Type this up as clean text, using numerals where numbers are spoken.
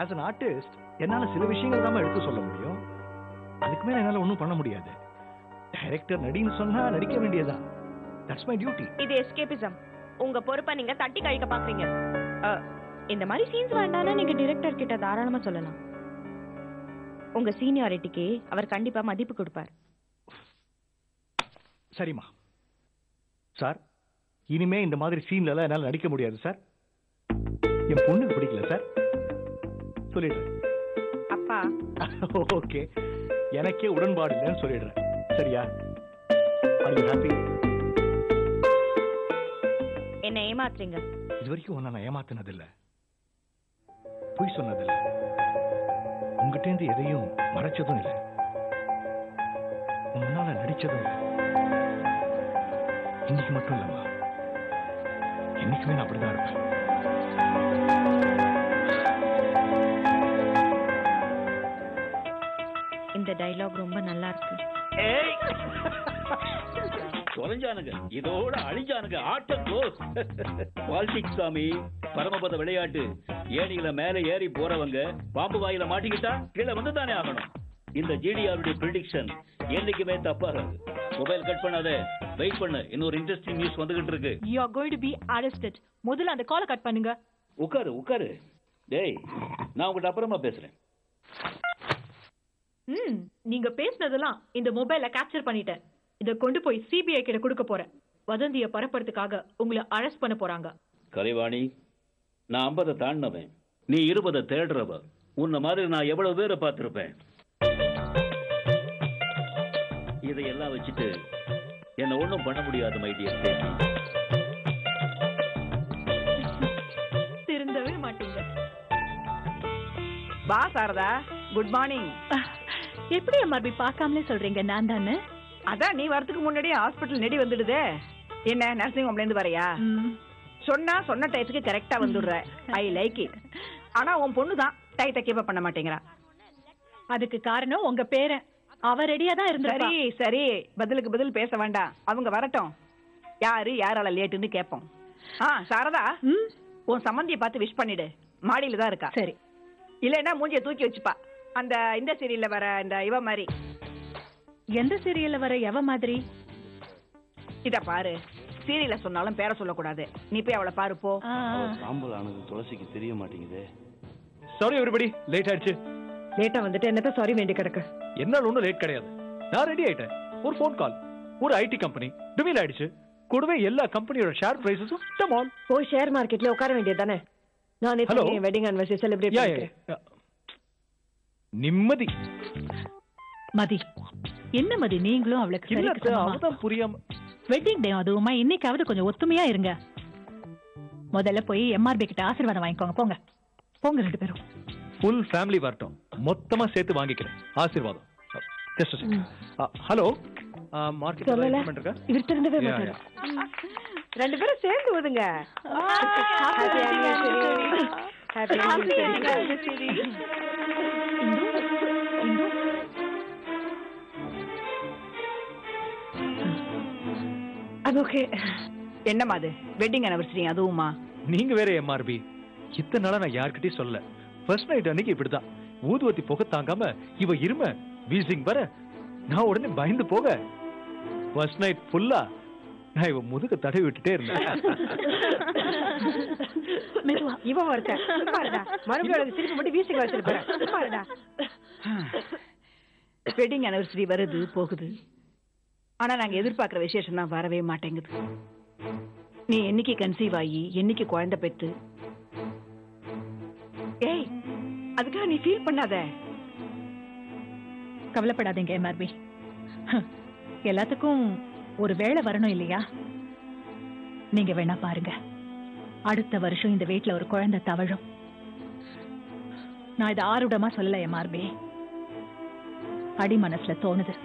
as an artist என்னால சில விஷயங்கள் தான் எடுத்து சொல்ல முடியும். அதுக்கு மேல என்னால ஒண்ணும் பண்ண முடியாது. டைரக்டர் நடின்னு சொன்னா நடிக்க வேண்டியதா. That's my duty. இது எஸ்கேபிசம். உங்க பொறுப்பை நீங்க தட்டி கழிக்க பாக்குறீங்க. இந்த மாதிரி சீன்ஸ் வேண்டாம்னா நீங்க டைரக்டர் கிட்ட தாராளமா சொல்லலாம். உங்க சீனியாரிட்டிக்கு அவர் கண்டிப்பா மதிப்பு கொடுப்பார். சரிம்மா. சார், இனிமே இந்த மாதிரி சீன்ல எல்லாம் என்னால நடிக்க முடியாது சார். என் பொண்ணுக்கு பிடிக்கல சார். சொல்லிடுறேன். அப்பா. ஓகே, எனக்கே உடன்பாடு இல்லைன்னு சொல்லிடுறேன். சரியா? Are you happy? என்ன ஏமாத்துறீங்க? இது வரைக்கும் உன்னை நான் ஏமாத்தினதில்லை, பொய் சொன்னதில்லை, உங்ககிட்ட இருந்து எதையும் மறைச்சதும் இல்லை, முன்னால நடிச்சதும் இல்லை. இன்னைக்கு மட்டும் இல்லம்மா, என்னைக்குமே நான் அப்படிதான் இருப்பேன். இந்த டைலாக் ரொம்ப நல்லா இருக்கு. தொலைஞ்சானுங்க, இதோட அழிஞ்சானுங்க. ஆட்டம் க்ளோஸ். பாலிடிக்ஸ் சாமி, பரமபத விளையாட்டு. ஏணியில மேல ஏறி போறவங்க பாம்பு வாயில மாட்டிக்கிட்டா கீழே வந்து தானே ஆகணும். இந்த ஜிடிஆருடைய பிரெடிக்ஷன் என்னைக்குமே தப்பாது. மொபைல் கட் பண்ணாத, வெயிட் பண்ணு, இன்னொரு இன்ட்ரெஸ்டிங் நியூஸ் வந்துகிட்டு இருக்கு. You are going to be arrested. முதல்ல அந்த காலை கட் பண்ணுங்க. உட்காரு உட்காரு. டேய், நான் உங்கள்கிட்ட அப்புறமா பேசுறேன். நீங்க பேசினதெல்லாம் இந்த மொபைல்ல கேப்சர் பண்ணிட்டேன். இத கொண்டு போய் சிபிஐ கிட்ட கொடுக்க போறேன். வதந்தியை பரப்புறதுக்காக உங்களை அரெஸ்ட் பண்ண போறாங்க. கலைவாணி, நான் 50 தாண்டினவன், நீ 20 தேடுறவ. உன்ன மாதிரி நான் எவ்வளவு பேரை பார்த்திருப்பேன். இதையெல்லாம் வச்சுட்டு என்ன ஒண்ணும் பண்ண முடியாது மை டியர் பேபி. திருந்தவே மாட்டீங்க. வா சாரதா, குட் மார்னிங். எப்படி எம்ஆர்பி பார்க்காமலே சொல்றீங்க நான் தானே? அதான் நீ வரதுக்கு முன்னாடியே ஹாஸ்பிட்டல் நெடி வந்துடுதே. என்ன நர்சிங் ஹோம்ல இருந்து வரையா? சொன்ன டயத்துக்கு கரெக்டா வந்துடுற. I like it. ஆனா உன் பொண்ணு தான் டயத்தை கீப் பண்ண மாட்டேங்கிறா. அதுக்கு காரணம் உங்க பேரன். அவ ரெடியா தான் இருந்தா. சரி சரி, பதிலுக்கு பதில் பேச வேண்டாம். அவங்க வரட்டும், யாரால லேட்டுன்னு கேட்போம். சாரதா, உன் சம்பந்தியை பார்த்து விஷ் பண்ணிடு. மாடியில தான் இருக்கா. சரி. இல்லைன்னா மூஞ்சியை தூக்கி வச்சுப்பா. இந்த சீரியல்ல வர இந்த இவ மாதிரி. எந்த சீரியல்ல வர எவ மாதிரி? இத பாரு, சீரியல்ல சொன்னாலும் பேர சொல்லக்கூடாது. நீ போய் அவளை பாரு போ. சாம்பல் ஆனது துளசிக்கு தெரிய மாட்டேங்குது. சாரி எவரிபடி, லேட் ஆயிடுச்சு. லேட்டா வந்துட்டு என்னத்த சாரி வேண்டி கிடக்கு? என்னால ஒன்றும் லேட் கிடையாது. நான் ரெடி ஆயிட்டேன். ஒரு ஃபோன் கால், ஒரு ஐடி கம்பெனி டுமில் ஆயிடுச்சு. கூடவே எல்லா கம்பெனியோட ஷேர் பிரைஸஸும் டமால். போய் ஷேர் மார்க்கெட்ல உட்கார வேண்டியதானே. நான் இப்போ வெட்டிங் அனிவர்சரி செலிப்ரேட் பண்றேன். நிம்மதி. மதி, என்ன மதி நீங்களும் அவளுக்கு அவதான் புரியாம. வெட்டிங் டே அதுவுமா இன்னைக்காவது கொஞ்சம் ஒத்துமையா இருங்க. முதல்ல போய் எம்ஆர்பி கிட்ட ஆசீர்வாதம் வாங்கிக்கோங்க. போங்க போங்க, 2 பேரும். ஃபுல் ஃபேமிலி வரட்டும், மொத்தமா சேர்த்து வாங்கிக்கிறேன் ஆசீர்வாதம். ஜஸ்ட் ஹலோ, மார்க்கெட் மேனேஜ்மென்ட் இருக்கா? இவர் திருந்தவே மாட்டாரு. 2 பேரும் சேர்ந்து ஓதுங்க. Happy anniversary. அது ஓகே. என்னமா அது வெட்டிங் அனிவர்சரி அதுவுமா? நீங்க வேற எம்ஆர்பி. இத்தனை நாளா நான் யார்கிட்டயும் சொல்ல. ஃபர்ஸ்ட் நைட் அன்னைக்கு இப்படிதான் ஊதுவத்தி புகை தாங்காம இவ இரும வீசிங் வர நான் உடனே பயந்து போக ஃபர்ஸ்ட் நைட் ஃபுல்லா நான் இவ முதுக தடவி விட்டுட்டே இருந்தேன். இவன் ஒருத்தன் மறுபடியும் திருப்பி மட்டும் வீசிங் வச்சிருப்பேன். வெட்டிங் அனிவர்சரி வருது போகுது, ஆனா நாங்க எதிர்பார்க்கிற விசேஷம் தான் வரவே மாட்டேங்குது. நீ என்னைக்கு கன்சீவ் ஆகி என்னைக்கு குழந்தை பெத்து? ஏய், அதுக்காக நீ ஃபீல் பண்ணாத. கவலைப்படாதீங்க எம்ஆர்பி. எல்லாத்துக்கும் ஒரு வேளை வரணும் இல்லையா? நீங்க வேணா பாருங்க, அடுத்த வருஷம் இந்த வீட்டுல ஒரு குழந்தை தவழும். நான் இதை ஆர்வமா சொல்லல எம்ஆர்பி, அடி மனசுல தோணுது.